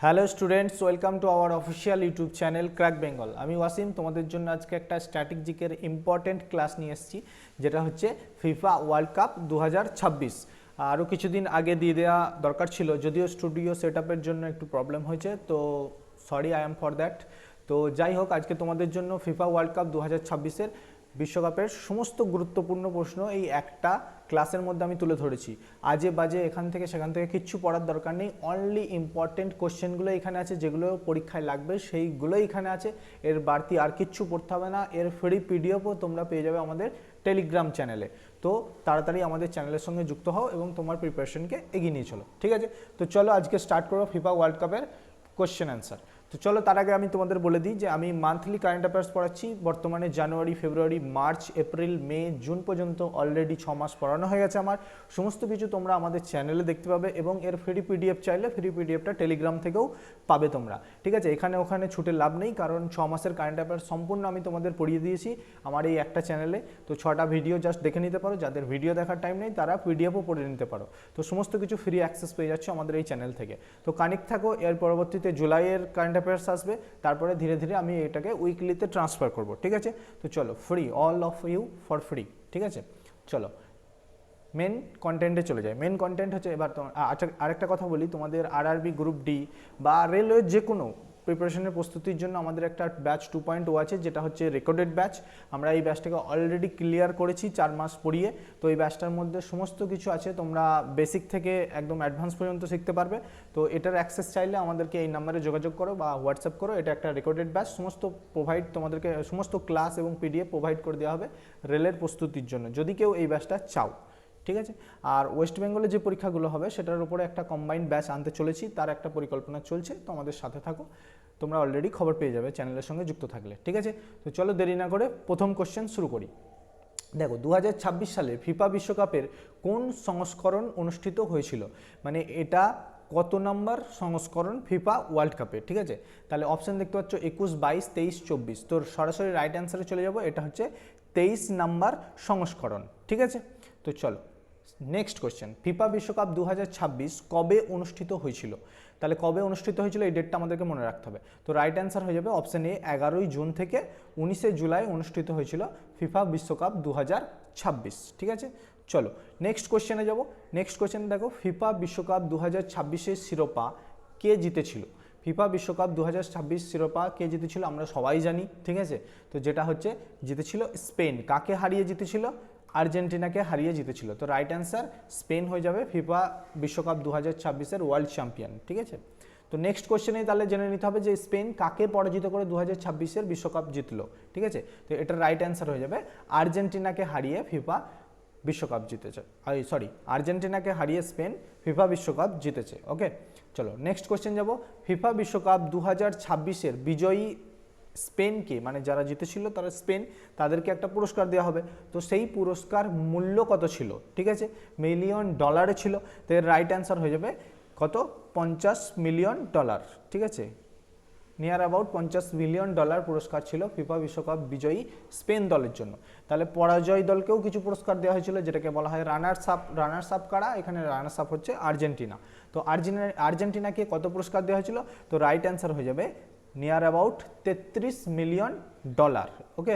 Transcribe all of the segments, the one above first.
Hello students, welcome to our official YouTube channel crack Bengal. আমি ওয়াসিম, তোমাদের জন্য আজকে একটা স্ট্র্যাটেজিকের ইম্পর্টেন্ট ক্লাস নিয়ে এসেছি, যেটা হচ্ছে ফিফা ওয়ার্ল্ড কাপ 2026। আরও কিছুদিন আগে দিয়ে দেওয়া দরকার ছিল, যদিও স্টুডিও সেট আপের জন্য একটু প্রবলেম হয়েছে, তো sorry I am for that. তো যাই হোক, আজকে তোমাদের জন্য ফিফা ওয়ার্ল্ড কাপ 2026-এর বিশ্বকাপের সমস্ত গুরুত্বপূর্ণ প্রশ্ন এই একটা ক্লাসের মধ্যে আমি তুলে ধরেছি। আজে বাজে এখান থেকে সেখান থেকে কিচ্ছু পড়ার দরকার নেই, অনলি ইম্পর্টেন্ট কোশ্চেনগুলো এখানে আছে, যেগুলো পরীক্ষায় লাগবে সেইগুলোই এখানে আছে। এর বাড়তি আর কিচ্ছু পড়তে হবে না। এর ফ্রি পিডিএফও তোমরা পেয়ে যাবে আমাদের টেলিগ্রাম চ্যানেলে। তো তাড়াতাড়ি আমাদের চ্যানেলের সঙ্গে যুক্ত হও এবং তোমার প্রিপারেশনকে এগিয়ে নিয়ে চলো, ঠিক আছে? তো চলো আজকে স্টার্ট করো ফিফা ওয়ার্ল্ড কাপের কোশ্চেন অ্যান্সার। তো চলো তার আগে আমি তোমাদের বলে দিই যে আমি মান্থলি কারেন্ট অ্যাফেয়ার্স পড়াচ্ছি। বর্তমানে জানুয়ারি, ফেব্রুয়ারি, মার্চ, এপ্রিল, মে, জুন পর্যন্ত অলরেডি 6 মাস পড়ানো হয়ে গেছে আমার। সমস্ত কিছু তোমরা আমাদের চ্যানেলে দেখতে পাবে এবং এর ফ্রি পিডিএফ চাইলে ফ্রি পিডিএফটা টেলিগ্রাম থেকেও পাবে তোমরা, ঠিক আছে? এখানে ওখানে ছুটে লাভ নেই, কারণ 6 মাসের কারেন্ট অ্যাফেয়ার্স সম্পূর্ণ আমি তোমাদের পড়িয়ে দিয়েছি আমার এই একটা চ্যানেলে। তো 6টা ভিডিও জাস্ট দেখে নিতে পারো, যাদের ভিডিও দেখার টাইম নেই তারা পিডিএফও পড়ে নিতে পারো। তো সমস্ত কিছু ফ্রি অ্যাক্সেস পেয়ে যাচ্ছে আমাদের এই চ্যানেল থেকে। তো কানেক্ট থাকো। এর পরবর্তীতে জুলাইয়ের কারেন্ট অ্যাফেয়ার্স আসবে, তারপরে ধীরে ধীরে আমি এটাকে উইকলিতে ট্রান্সফার করব, ঠিক আছে? তো চলো, free, all of you for free, ঠিক আছে? চলো মেন কন্টেন্টে চলে যায়। মেন কন্টেন্ট হচ্ছে এবার আচ্ছা, আরেকটা কথা বলি, তোমাদের আরআরবি গ্রুপ ডি বা রেলওয়ের যে কোনো প্রিপারেশনের প্রস্তুতির জন্য আমাদের একটা ব্যাচ 2.0 আছে, যেটা হচ্ছে রেকর্ডেড ব্যাচ। আমরা এই ব্যাচটাকে অলরেডি ক্লিয়ার করেছি 4 মাস পড়িয়ে। তো এই ব্যাচটার মধ্যে সমস্ত কিছু আছে, তোমরা বেসিক থেকে একদম অ্যাডভান্স পর্যন্ত শিখতে পারবে। তো এটার অ্যাক্সেস চাইলে আমাদেরকে এই নাম্বারে যোগাযোগ করো বা হোয়াটসঅ্যাপ করো। এটা একটা রেকর্ডেড ব্যাচ, সমস্ত প্রোভাইড তোমাদেরকে সমস্ত ক্লাস এবং পিডিএফ প্রোভাইড করে দেওয়া হবে রেলের প্রস্তুতির জন্য, যদি কেউ এই ব্যাচটা চাও, ঠিক আছে? আর ওয়েস্ট বেঙ্গলে যে পরীক্ষাগুলো হবে সেটার উপরে একটা কম্বাইন্ড ব্যাচ আনতে চলেছি, তার একটা পরিকল্পনা চলছে। তো আমাদের সাথে থাকো, তোমরা অলরেডি খবর পেয়ে যাবে চ্যানেলের সঙ্গে যুক্ত থাকলে, ঠিক আছে? তো চলো দেরি না করে প্রথম কোশ্চেন শুরু করি। দেখো, 2026 সালে ফিফা বিশ্বকাপের কোন সংস্করণ অনুষ্ঠিত হয়েছিল? মানে এটা কত নম্বর সংস্করণ ফিফা ওয়ার্ল্ড কাপের, ঠিক আছে? তাহলে অপশন দেখতে পাচ্ছ 21, 22, 23, 24। তোর সরাসরি রাইট অ্যান্সারে চলে যাব, এটা হচ্ছে 23 নাম্বার সংস্করণ, ঠিক আছে? তো চলো নেক্সট কোশ্চেন। ফিফা বিশ্বকাপ 2026 কবে অনুষ্ঠিত হয়েছিল? তাহলে কবে অনুষ্ঠিত হয়েছিল এই ডেটটা আমাদেরকে মনে রাখতে হবে। তো রাইট অ্যান্সার হয়ে যাবে অপশন এ, 11ই জুন থেকে 19শে জুলাই অনুষ্ঠিত হয়েছিল ফিফা বিশ্বকাপ 2026, ঠিক আছে? চলো নেক্সট কোশ্চেনে যাব। নেক্সট কোশ্চেন দেখো, ফিফা বিশ্বকাপ 2026-এর শিরোপা কে জিতেছিল? ফিফা বিশ্বকাপ 2026 শিরোপা কে জিতেছিল আমরা সবাই জানি, ঠিক আছে? তো যেটা হচ্ছে জিতেছিল স্পেন। কাকে হারিয়ে জিতেছিল? আর্জেন্টিনাকে হারিয়ে জিতেছিল। তো রাইট অ্যান্সার স্পেন হয়ে যাবে ফিফা বিশ্বকাপ 2026-এর ওয়ার্ল্ড চ্যাম্পিয়ন, ঠিক আছে? তো নেক্সট কোশ্চেনেই তাহলে জেনে নিতে হবে যে স্পেন কাকে পরাজিত করে 2026-এর বিশ্বকাপ জিতলো, ঠিক আছে? তো এটার রাইট অ্যান্সার হয়ে যাবে আর্জেন্টিনাকে হারিয়ে ফিফা বিশ্বকাপ জিতেছে। সরি, আর্জেন্টিনাকে হারিয়ে স্পেন ফিফা বিশ্বকাপ জিতেছে। ওকে, চলো নেক্সট কোশ্চেন যাব। ফিফা বিশ্বকাপ 2026-এর বিজয়ী স্পেনকে, মানে যারা জিতেছিল তারা স্পেন, তাদেরকে একটা পুরস্কার দেওয়া হবে। তো সেই পুরস্কার মূল্য কত ছিল? ঠিক আছে, $1,000,000 ছিল। তো এর রাইট অ্যান্সার হয়ে যাবে কত? $50 মিলিয়ন, ঠিক আছে? নিয়ার অ্যাবাউট $50 মিলিয়ন পুরস্কার ছিল ফিফা বিশ্বকাপ বিজয়ী স্পেন দলের জন্য। তাহলে পরাজয় দলকেও কিছু পুরস্কার দেওয়া হয়েছিল, যেটাকে বলা হয় রানার্স আপ। রানার্স আপ কারা? এখানে রানার্স আপ হচ্ছে আর্জেন্টিনা। তো আর্জেন্টিনাকে কত পুরস্কার দেওয়া হয়েছিল? তো রাইট অ্যান্সার হয়ে যাবে near about $33 million. Okay,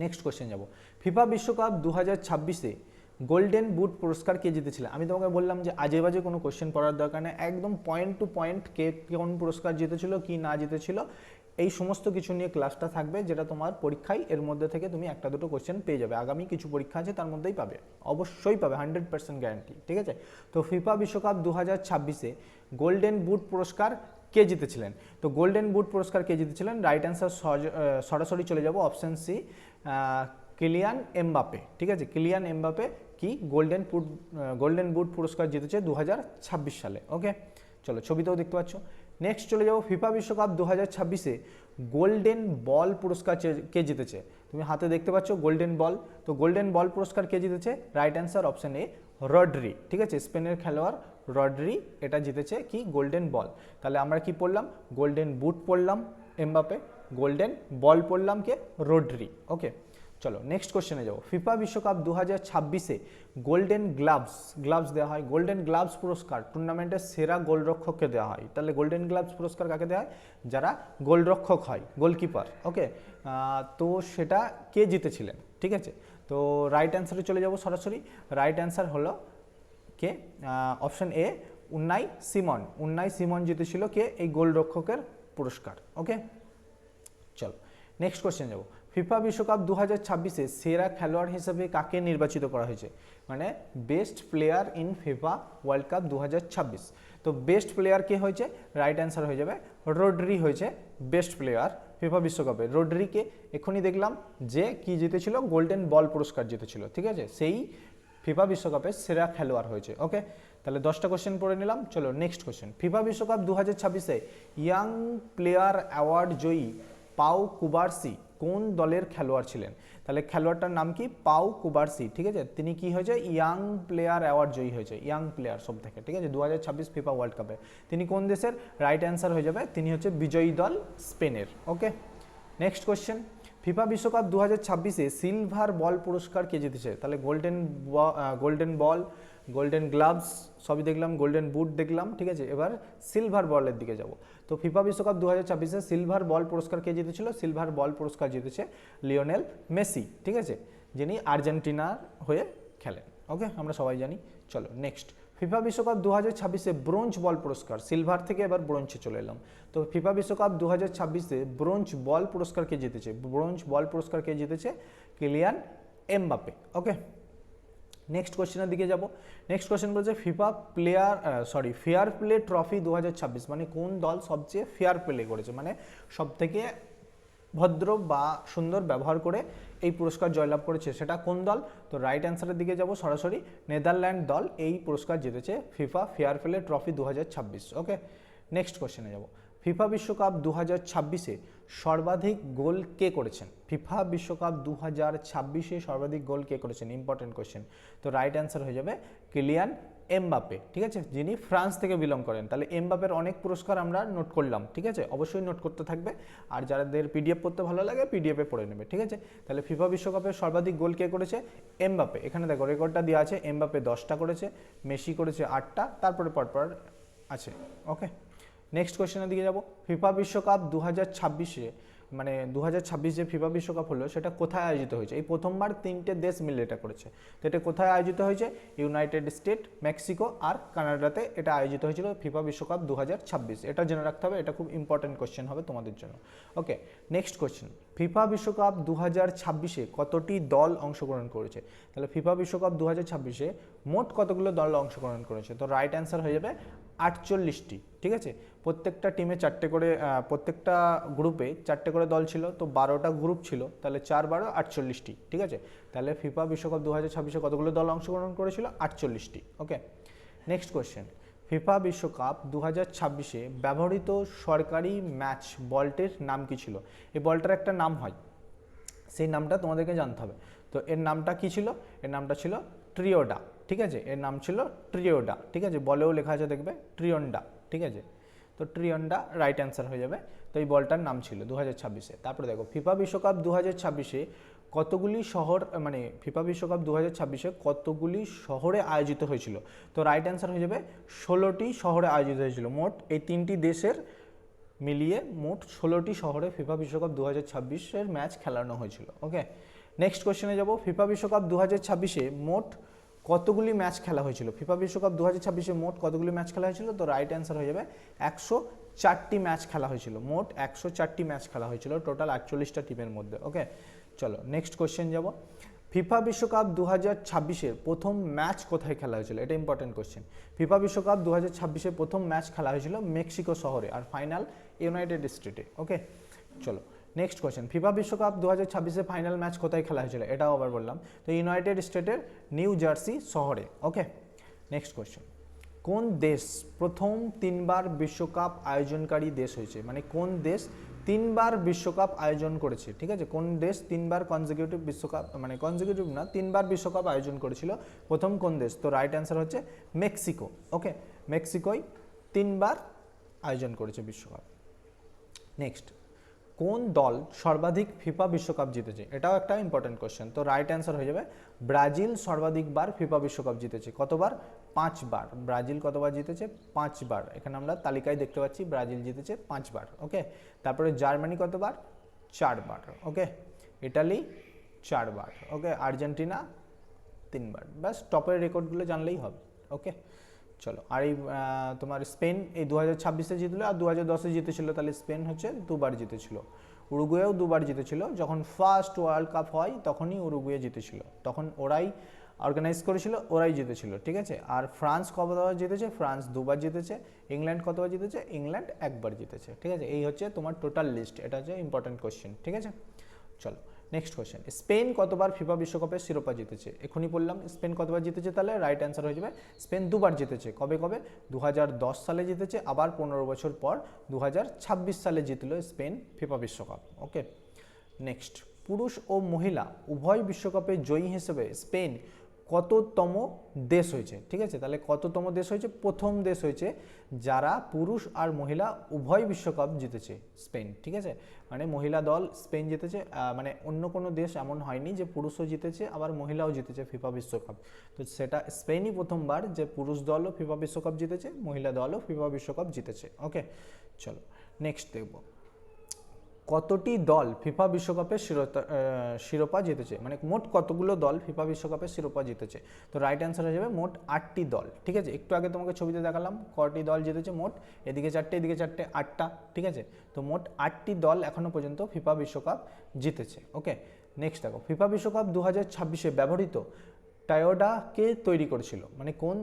next question যাব। ফিফা বিশ্বকাপ 2026-এ গোল্ডেন বুট পুরস্কার কে জিতেছিল? আমি তোমাকে বললাম যে আজে বাজে কোনো কোশ্চেন পড়ার দরকার নেই, একদম পয়েন্ট টু পয়েন্ট কে কোন পুরস্কার জিতেছিল কি না জিতেছিল এই সমস্ত কিছু নিয়ে ক্লাসটা থাকবে, যেটা তোমার পরীক্ষায় এর মধ্যে থেকে তুমি একটা দুটো কোশ্চেন পেয়ে যাবে। আগামী কিছু পরীক্ষা আছে তার মধ্যেই পাবে, অবশ্যই পাবে, 100% গ্যারান্টি, ঠিক আছে? তো ফিফা বিশ্বকাপ 2026-এ গোল্ডেন বুট পুরস্কার কে জিতেছিলেন? তো গোল্ডেন বুট পুরস্কার কে জিতেছিলেন? রাইট অ্যান্সার সরাসরি চলে যাব অপশন সি, কিলিয়ান এমবাপে, ঠিক আছে? কিলিয়ান এমবাপে কি গোল্ডেন বুট পুরস্কার জিতেছে 2026 সালে। ওকে, চলো ছবিতেও দেখতে পাচ্ছ। নেক্সট চলে যাবো, ফিফা বিশ্বকাপ 2026-এ গোল্ডেন বল পুরস্কার কে জিতেছে? তুমি হাতে দেখতে পাচ্ছ গোল্ডেন বল। তো গোল্ডেন বল পুরস্কার কে জিতেছে? Right answer option A, Rodri, ঠিক আছে? স্পেনের খেলোয়াড় রড্রি এটা জিতেছে কি গোল্ডেন বল। তাহলে আমরা কি পড়লাম? গোল্ডেন বুট পড়লাম এমবাপে, গোল্ডেন বল পড়লাম কে? রড্রি। ওকে, চলো নেক্সট কোশ্চেনে যাবো। ফিফা বিশ্বকাপ 2026-এ গোল্ডেন গ্লাভস দেওয়া হয়। গোল্ডেন গ্লাভস পুরস্কার টুর্নামেন্টের সেরা গোলরক্ষককে দেওয়া হয়। তাহলে গোল্ডেন গ্লাভস পুরস্কার কাকে দেওয়া হয়? যারা গোলরক্ষক হয়, গোলকিপার। ওকে, তো সেটা কে জিতেছিলেন? ঠিক আছে, তো রাইট অ্যান্সারে চলে যাব সরাসরি। রাইট অ্যান্সার হলো কে? অপশন এ, উন্নাই সিমন জিতেছিল কে? এই গোলরক্ষকের পুরস্কার। ওকে, চলো নেক্সট কোশ্চেন যাব। ফিফা বিশ্বকাপ 2026-এ সেরা খেলোয়াড় হিসেবে কাকে নির্বাচিত করা হয়েছে? মানে best player in FIFA world cup 2026। তো বেস্ট প্লেয়ার কে হয়েছে? রাইট অ্যান্সার হয়ে যাবে রড্রি হয়েছে বেস্ট প্লেয়ার ফিফা বিশ্বকাপে। রড্রিকে এক্ষুনি দেখলাম যে কি জিতেছিল, গোল্ডেন বল পুরস্কার জিতেছিল। ঠিক আছে, সেই ফিফা বিশ্বকাপে সেরা খেলোয়াড় হয়েছে। ওকে, তাহলে 10টা কোশ্চেন পড়ে নিলাম। চলো নেক্সট কোশ্চেন। ফিফা বিশ্বকাপ 2026-এ ইয়াং প্লেয়ার অ্যাওয়ার্ড জয়ী পাউ কুবারসি কোন দলের খেলোয়াড় ছিলেন? তাহলে খেলোয়াড়টার নাম কি? পাউ কুবারসি। ঠিক আছে, তিনি কি হয়েছে? ইয়াং প্লেয়ার অ্যাওয়ার্ড জয়ী হয়েছে, ইয়াং প্লেয়ার সব থেকে। ঠিক আছে, 2026 ফিফা ওয়ার্ল্ড কাপে। তিনি কোন দেশের? রাইট অ্যান্সার হয়ে যাবে তিনি হচ্ছে বিজয়ী দল স্পেনের। ওকে, নেক্সট কোশ্চেন। ফিফা বিশ্বকাপ 2026-এ সিলভার বল পুরস্কার কে জিতেছে? তাহলে গোল্ডেন বল, গোল্ডেন গ্লাভস সবই দেখলাম, গোল্ডেন বুট দেখলাম। ঠিক আছে, এবার সিলভার বলের দিকে যাব। তো ফিফা বিশ্বকাপ 2026-এ সিলভার বল পুরস্কার কে জিতেছিল? সিলভার বল পুরস্কার জিতেছে লিওনেল মেসি। ঠিক আছে, যিনি আর্জেন্টিনার হয়ে খেলেন। ওকে, আমরা সবাই জানি। চলো নেক্সট। ফিফা বিশ্বকাপ 2026-এ ব্রোঞ্জ বল পুরস্কার, সিলভার থেকে এবার ব্রোঞ্জে চলে এলাম। তো ফিফা বিশ্বকাপ 2026-এ ব্রোঞ্জ বল পুরস্কার কে জিতেছে? ব্রোঞ্জ বল পুরস্কার কে জিতেছে? Kylian Mbappe. ওকে, নেক্সট কোশ্চেনের দিকে যাব। নেক্সট কোশ্চেন বলছে ফেয়ার প্লে ট্রফি 2026 মানে কোন দল সবচেয়ে ফেয়ার প্লে করেছে, মানে সব থেকে ভদ্র বা সুন্দর ব্যবহার করে এই পুরস্কার জয়লাভ করেছে, সেটা কোন দল? তো রাইট অ্যান্সারের দিকে যাব সরাসরি। নেদারল্যান্ড দল এই পুরস্কার জিতেছে, ফিফা ফেয়ার প্লে ট্রফি 2026। ওকে, নেক্সট কোশ্চেনে যাব। ফিফা বিশ্বকাপ 2026-এ সর্বাধিক গোল কে করেছেন? ফিফা বিশ্বকাপ 2026-এ সর্বাধিক গোল কে করেছেন? Important question. তো রাইট অ্যান্সার হয়ে যাবে কিলিয়ান এমবাপ্পে। ঠিক আছে, যিনি ফ্রান্স থেকে বিলং করেন। তাহলে এমবাপ্পের অনেক পুরস্কার আমরা নোট করলাম। ঠিক আছে, অবশ্যই নোট করতে থাকবে, আর যাদের পিডিএফ পড়তে ভালো লাগে পিডিএফে পড়ে নেবে। ঠিক আছে, তাহলে ফিফা বিশ্বকাপের সর্বাধিক গোল কে করেছে? এমবাপ্পে। এখানে দেখো রেকর্ডটা দেওয়া আছে, এমবাপ্পে 10টা করেছে, মেসি করেছে 8টা, তারপরে পরপর আছে। ওকে, নেক্সট কোশ্চেনের দিকে যাব। ফিফা বিশ্বকাপ 2026-এ মানে 2026 যে ফিফা বিশ্বকাপ হলো সেটা কোথায় আয়োজিত হয়েছে? এই প্রথমবার 3টে দেশ মিলে এটা করেছে। তো এটা কোথায় আয়োজিত হয়েছে? ইউনাইটেড স্টেট, মেক্সিকো আর কানাডাতে এটা আয়োজিত হয়েছিল ফিফা বিশ্বকাপ 2026। এটা জেনে রাখতে হবে, এটা খুব ইম্পর্টেন্ট কোশ্চেন হবে তোমাদের জন্য। ওকে, নেক্সট কোশ্চেন। ফিফা বিশ্বকাপ 2026-এ কতটি দল অংশগ্রহণ করেছে? তাহলে ফিফা বিশ্বকাপ 2026-এ মোট কতগুলো দল অংশগ্রহণ করেছে? তো রাইট অ্যান্সার হয়ে যাবে 48টি। ঠিক আছে, প্রত্যেকটা টিমে 4টে করে, প্রত্যেকটা গ্রুপে 4টে করে দল ছিল, তো 12টা গ্রুপ ছিল, তাহলে 4 12 48টি। ঠিক আছে, তাহলে ফিফা বিশ্বকাপ 2026-এ কতগুলো দল অংশগ্রহণ করেছিল? 48টি। ওকে, নেক্সট কোয়েশ্চেন। ফিফা বিশ্বকাপ 2026-এ ব্যবহৃত সরকারি ম্যাচ বলটির নাম কি ছিল? এই বলটার একটা নাম হয়, সেই নামটা তোমাদেরকে জানতে হবে। তো এর নামটা কি ছিল? এর নামটা ছিল ট্রিওডা। ঠিক আছে, এর নাম ছিল ট্রিওডা। ঠিক আছে, বলেও লেখা আছে দেখবে ট্রিয়ন্ডা। ঠিক আছে, তো ট্রিয়ন্ডা রাইট অ্যান্সার হয়ে যাবে। তো এই বলটার নাম ছিল 2026-এ। তারপরে দেখো ফিফা বিশ্বকাপ 2026-এ কতগুলি শহর, মানে ফিফা বিশ্বকাপ 2026-এ কতগুলি শহরে আয়োজিত হয়েছিল? তো রাইট অ্যান্সার হয়ে যাবে 16টি শহরে আয়োজিত হয়েছিল। মোট এই 3টি দেশের মিলিয়ে মোট 16টি শহরে ফিফা বিশ্বকাপ 2026-এর ম্যাচ খেলানো হয়েছিল। ওকে, নেক্সট কোশ্চেনে যাব। ফিফা বিশ্বকাপ 2026-এ মোট কতগুলি ম্যাচ খেলা হয়েছিল? ফিফা বিশ্বকাপ 2026-এ মোট কতগুলি ম্যাচ খেলা হয়েছিল? তো রাইট অ্যান্সার হয়ে যাবে 104টি ম্যাচ খেলা হয়েছিল। মোট 104টি ম্যাচ খেলা হয়েছিল টোটাল 48টা টিমের মধ্যে। ওকে, চলো নেক্সট কোশ্চেন যাব। ফিফা বিশ্বকাপ 2026-এর প্রথম ম্যাচ কোথায় খেলা হয়েছিল? এটা ইম্পর্টেন্ট কোশ্চেন। ফিফা বিশ্বকাপ 2026-এ প্রথম ম্যাচ খেলা হয়েছিল মেক্সিকো শহরে, আর ফাইনাল ইউনাইটেড স্টেটে। ওকে, চলো নেক্সট কোয়েশ্চেন। ফিফা বিশ্বকাপ 2026-এ ফাইনাল ম্যাচ কোথায় খেলা হয়েছিল? এটাও আবার বললাম, তো ইউনাইটেড স্টেটের নিউ জার্সি শহরে। ওকে, নেক্সট কোয়েশ্চেন। কোন দেশ প্রথম 3বার বিশ্বকাপ আয়োজনকারী দেশ হয়েছে? মানে কোন দেশ 3বার বিশ্বকাপ আয়োজন করেছে? ঠিক আছে, কোন দেশ 3বার কনজিকিউটিভ বিশ্বকাপ, মানে কনজিকিউটিভ না, 3বার বিশ্বকাপ আয়োজন করেছিল? প্রথম কোন দেশ? তো রাইট অ্যান্সার হচ্ছে মেক্সিকো। ওকে, মেক্সিকোই 3বার আয়োজন করেছে বিশ্বকাপ। নেক্সট, কোন দল সর্বাধিক ফিফা বিশ্বকাপ জিতেছে? এটাও একটা ইম্পর্টেন্ট কোশ্চেন। তো রাইট অ্যান্সার হয়ে যাবে ব্রাজিল সর্বাধিকবার ফিফা বিশ্বকাপ জিতেছে। কতবার? 5 বার। ব্রাজিল কতবার জিতেছে? 5 বার। এখানে আমরা তালিকায় দেখতে পাচ্ছি ব্রাজিল জিতেছে 5 বার। ওকে, তারপরে জার্মানি কতবার? 4 বার। ওকে, ইটালি 4 বার। ওকে, আর্জেন্টিনা 3 বার। ব্যাস, টপের রেকর্ডগুলো জানলেই হবে। ওকে, চলো। আর এই তোমার স্পেন এই 2026-এ জিতলো, আর 2010-এ জিতেছিল, তাহলে স্পেন হচ্ছে 2 বার জিতেছিল। উরুগুয়েও 2 বার জিতেছিল। যখন ফার্স্ট ওয়ার্ল্ড কাপ হয় তখনই উরুগুয়ে জিতেছিল, তখন ওরাই অর্গানাইজ করেছিল, ওরাই জিতেছিল। ঠিক আছে, আর ফ্রান্স কতবার জিতেছে? ফ্রান্স 2 বার জিতেছে। ইংল্যান্ড কতবার জিতেছে? ইংল্যান্ড 1 বার জিতেছে। ঠিক আছে, এই হচ্ছে তোমার টোটাল লিস্ট। এটা হচ্ছে ইম্পর্টেন্ট কোশ্চেন। ঠিক আছে, চলো নেক্সট কোশ্চেন। স্পেন কতবার ফিফা বিশ্বকাপের শিরোপা জিতেছে? এখনই বললাম স্পেন কতবার জিতেছে, তাহলে রাইট অ্যান্সার হয়ে যাবে স্পেন 2 বার জিতেছে। কবে কবে? 2010 সালে জিতেছে, আবার 15 বছর পর 2026 সালে জিতলো স্পেন ফিফা বিশ্বকাপ। ওকে, নেক্সট, পুরুষ ও মহিলা উভয় বিশ্বকাপে জয়ী হিসেবে স্পেন কততম দেশ হয়েছে? ঠিক আছে, তাহলে কততম দেশ হয়েছে? প্রথম দেশ হয়েছে যারা পুরুষ আর মহিলা উভয় বিশ্বকাপ জিতেছে স্পেন। ঠিক আছে, মানে মহিলা দল স্পেন জিতেছে, মানে অন্য কোনো দেশ এমন হয়নি যে পুরুষও জিতেছে আবার মহিলাও জিতেছে ফিফা বিশ্বকাপ। তো সেটা স্পেনই প্রথমবার যে পুরুষ দলও ফিফা বিশ্বকাপ জিতেছে, মহিলা দলও ফিফা বিশ্বকাপ জিতেছে। ওকে, চলো নেক্সট দেখব, কতটি দল ফিফা বিশ্বকাপের শিরোপা জিতেছে? মানে মোট কতগুলো দল ফিফা বিশ্বকাপের শিরোপা জিতেছে? তো রাইট অ্যান্সার হয়ে যাবে মোট 8টি দল। ঠিক আছে, একটু আগে তোমাকে ছবিতে দেখালাম কটি দল জিতেছে, মোট এদিকে 4টে এদিকে 4টে, 8টা। ঠিক আছে, তো মোট 8টি দল এখনো পর্যন্ত ফিফা বিশ্বকাপ জিতেছে। ওকে, নেক্সট দেখো, ফিফা বিশ্বকাপ 2026-এ ব্যবহৃত টায়োডাকে তৈরি করেছিল, মানে কোন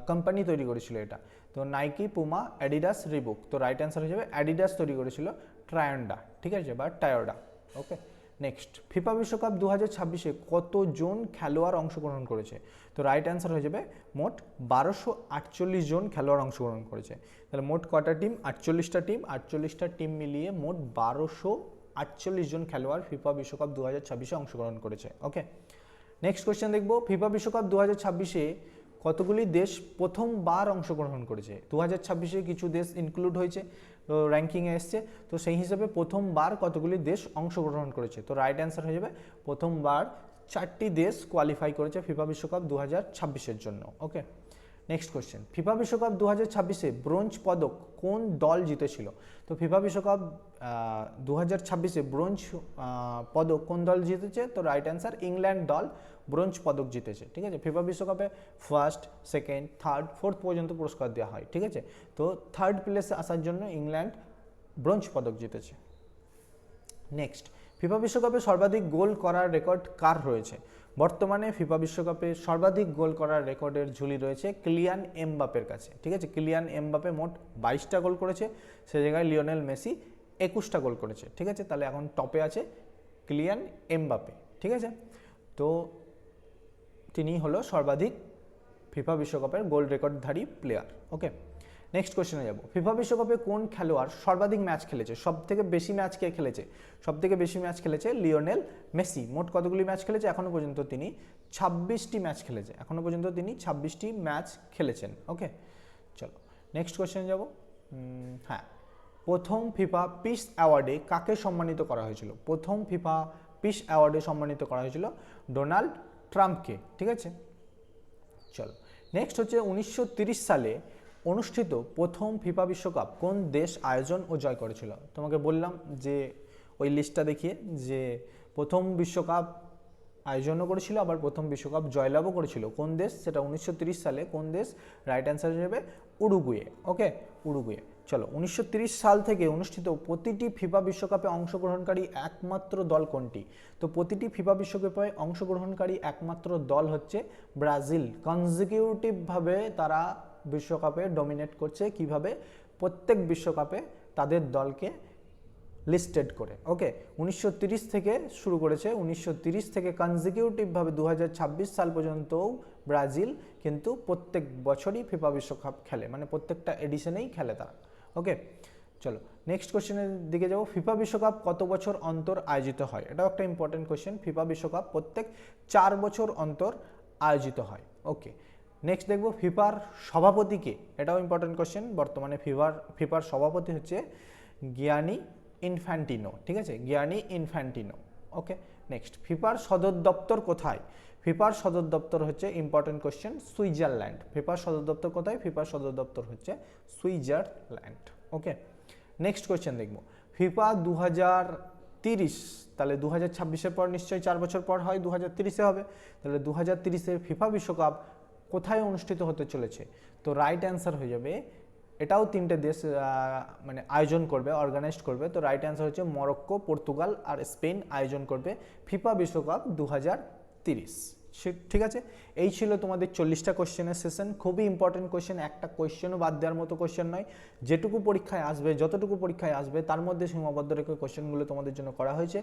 কোম্পানি তৈরি করেছিল এটা? তো নাইকি, পুমা, অ্যাডিডাস, রিবুক। তো রাইট অ্যান্সার হয়ে যাবে অ্যাডিডাস তৈরি করেছিল ট্রায়োডা। ঠিক আছে, বা টায়োডা। ওকে, নেক্সট, ফিফা বিশ্বকাপ 2026-এ কতজন খেলোয়াড় অংশগ্রহণ করেছে? তো রাইট অ্যান্সার হয়ে যাবে মোট 1248 জন খেলোয়াড় অংশগ্রহণ করেছে। তাহলে মোট কটা টিম? 48টা টিম। 48টা টিম মিলিয়ে মোট 1248 জন খেলোয়াড় ফিফা বিশ্বকাপ 2026-এ অংশগ্রহণ করেছে। ওকে, নেক্সট কোয়েশ্চেন দেখবো, ফিফা বিশ্বকাপ 2026-এ কতগুলি দেশ প্রথমবার অংশগ্রহণ করেছে? 2026-এ কিছু দেশ ইনক্লুড হয়েছে, তো র্যাঙ্কিংয়ে এসছে, তো সেই হিসাবে প্রথমবার কতগুলি দেশ অংশগ্রহণ করেছে? তো রাইট অ্যান্সার হয়ে যাবে প্রথমবার 4টি দেশ কোয়ালিফাই করেছে ফিফা বিশ্বকাপ 2026-এর জন্য। ওকে, নেক্সট কোয়েশ্চেন, ফিফা বিশ্বকাপ 2026-এ ব্রোঞ্জ পদক কোন দল জিতেছিল? তো ফিফা বিশ্বকাপ 2026-এ ব্রোঞ্জ পদক কোন দল জিতেছে? তো রাইট অ্যান্সার ইংল্যান্ড দল ব্রোঞ্জ পদক জিতেছে। ঠিক আছে, ফিফা বিশ্বকাপে ফার্স্ট, সেকেন্ড, থার্ড, ফোর্থ পর্যন্ত পুরস্কার দেওয়া হয়। ঠিক আছে, তো থার্ড প্লেসে আসার জন্য ইংল্যান্ড ব্রোঞ্জ পদক জিতেছে। নেক্সট, ফিফা বিশ্বকাপে সর্বাধিক গোল করার রেকর্ড কার রয়েছে? বর্তমানে ফিফা বিশ্বকাপে সর্বাধিক গোল করার রেকর্ডের ঝুলি রয়েছে কিলিয়ান এমবাপের কাছে। ঠিক আছে, কিলিয়ান এমবাপে মোট 22টা গোল করেছে, সে জায়গায় লিওনেল মেসি 21টা গোল করেছে। ঠিক আছে, তাহলে এখন টপে আছে কিলিয়ান এমবাপে। ঠিক আছে, তো তিনি হলো সর্বাধিক ফিফা বিশ্বকাপের গোল রেকর্ডধারী প্লেয়ার। ওকে, নেক্সট কোশ্চেনে যাব, ফিফা বিশ্বকাপে কোন খেলোয়াড় সর্বাধিক ম্যাচ খেলেছে? সব থেকে বেশি ম্যাচ কে খেলেছে? সব থেকে বেশি ম্যাচ খেলেছে লিওনেল মেসি। মোট কতগুলি ম্যাচ খেলেছে? এখনো পর্যন্ত তিনি 26টি ম্যাচ খেলেছে। এখনো পর্যন্ত তিনি 26টি ম্যাচ খেলেছেন। ওকে, চলো নেক্সট কোশ্চেনে যাব। হ্যাঁ, প্রথম ফিফা পিস অ্যাওয়ার্ডে কাকে সম্মানিত করা হয়েছিল? প্রথম ফিফা পিস অ্যাওয়ার্ডে সম্মানিত করা হয়েছিল ডোনাল্ড ট্রাম্পকে। ঠিক আছে, চলো নেক্সট হচ্ছে 1930 সালে অনুষ্ঠিত প্রথম ফিফা বিশ্বকাপ কোন দেশ আয়োজন ও জয় করেছিল? তোমাকে বললাম যে ওই লিস্টটা দেখিয়ে যে প্রথম বিশ্বকাপ আয়োজনও করেছিল, আবার প্রথম বিশ্বকাপ জয়লাভও করেছিল। কোন দেশ সেটা? 1930 সালে। কোন দেশ? রাইট অ্যান্সার হিসেবে উরুগুয়ে। ওকে, উরুগুয়ে। চলো, 1930 সাল থেকে অনুষ্ঠিত প্রতিটি ফিফা বিশ্বকাপে অংশগ্রহণকারী একমাত্র দল কোনটি? তো প্রতিটি ফিফা বিশ্বকাপে অংশগ্রহণকারী একমাত্র দল হচ্ছে ব্রাজিল। কনজিকিউটিভভাবে তারা বিশ্বকাপে ডমিনেট করছে। কিভাবে? প্রত্যেক বিশ্বকাপে তাদের দলকে লিস্টেড করে। ওকে, 1930 থেকে শুরু করেছে, 1930 থেকে কনজিকিউটিভভাবে 2026 সাল পর্যন্তও ব্রাজিল কিন্তু প্রত্যেক বছরই ফিফা বিশ্বকাপ খেলে, মানে প্রত্যেকটা এডিশনেই খেলে তারা। ওকে, চলো নেক্সট কোশ্চেনের দিকে যাবো। ফিফা বিশ্বকাপ কত বছর অন্তর আয়োজিত হয়? এটাও একটা ইম্পর্টেন্ট কোশ্চেন। ফিফা বিশ্বকাপ প্রত্যেক 4 বছর অন্তর আয়োজিত হয়। ওকে, নেক্সট দেখবো ফিফার সভাপতি কে? এটাও ইম্পর্টেন্ট কোশ্চেন। বর্তমানে ফিফার সভাপতি হচ্ছে গিয়ানি ইনফ্যান্টিনো, ঠিক আছে, গিয়ানি ইনফ্যান্টিনো। ওকে, নেক্সট, ফিফার সদর দপ্তর কোথায়? ফিফার সদর দপ্তর হচ্ছে ইম্পর্টেন্ট কোশ্চেন, সুইজারল্যান্ড। ফিফার সদর দপ্তর কোথায়? ফিফার সদর দপ্তর হচ্ছে সুইজারল্যান্ড। ওকে, নেক্সট কোয়েশ্চেন দেখবো, ফিফা 2030, তাহলে 2026-এর পর নিশ্চয়ই 4 বছর পর হয়, 2030-এ হবে, তাহলে 2030-এর ফিফা বিশ্বকাপ কোথায় অনুষ্ঠিত হতে চলেছে? তো রাইট অ্যান্সার হয়ে যাবে, এটাও 3টে দেশ মানে আয়োজন করবে, অর্গানাইজড করবে। তো রাইট অ্যান্সার হচ্ছে মরক্কো, পর্তুগাল আর স্পেন আয়োজন করবে ফিফা বিশ্বকাপ 2030। ঠিক আছে, এই ছিল তোমাদের 40টা কোশ্চেনের সেশন। খুবই ইম্পর্টেন্ট কোশ্চেন, একটা কোশ্চেনও বাদ দেওয়ার মতো কোশ্চেন নয়। যেটুকু পরীক্ষায় আসবে, যতটুকু পরীক্ষায় আসবে তার মধ্যে সীমাবদ্ধ রেখে কোশ্চেনগুলো তোমাদের জন্য করা হয়েছে।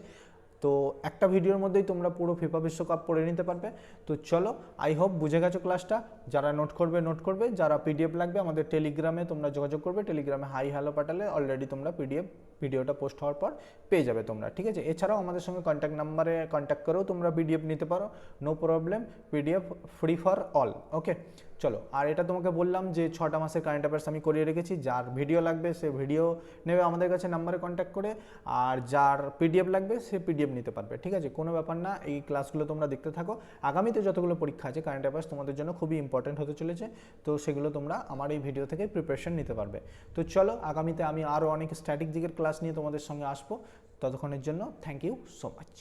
তো একটা ভিডিওর মধ্যেই তোমরা পুরো ফিফা বিশ্বকাপ পড়ে নিতে পারবে। তো চলো, আই হোপ বুঝে গেছো ক্লাসটা। যারা নোট করবে, যারা পিডিএফ লাগবে আমাদের টেলিগ্রামে তোমরা যোগাযোগ করবে, টেলিগ্রামে হাই হ্যালো পাঠালে অলরেডি তোমরা ভিডিওটা পোস্ট হওয়ার পর পেয়ে যাবে তোমরা, ঠিক আছে। এছাড়াও আমাদের সঙ্গে কন্ট্যাক্ট নাম্বারে কন্ট্যাক্ট করেও তোমরা পিডিএফ নিতে পারো, no problem, PDF free for all. Okay, চলো, আর এটা তোমাকে বললাম যে 6টা মাসের কারেন্ট অ্যাফেয়ার্স আমি করিয়ে রেখেছি, যার ভিডিও লাগবে সে ভিডিও নেবে আমাদের কাছে নাম্বারে কন্ট্যাক্ট করে, আর যার পিডিএফ লাগবে সে পিডিএফ নিতে পারবে, ঠিক আছে, কোনো ব্যাপার না। এই ক্লাসগুলো তোমরা দেখতে থাকো, আগামীতে যতগুলো পরীক্ষা আছে কারেন্ট অ্যাফেয়ার্স তোমাদের জন্য খুবই ইম্পর্টেন্ট হতে চলেছে, তো সেগুলো তোমরা আমার এই ভিডিও থেকে প্রিপারেশন নিতে পারবে। তো চলো, আগামীতে আমি আরও অনেক স্ট্র্যাটেজিকের ক্লাস নিয়ে তোমাদের সঙ্গে আসবো। ততক্ষণের জন্য থ্যাংক ইউ সো মাচ।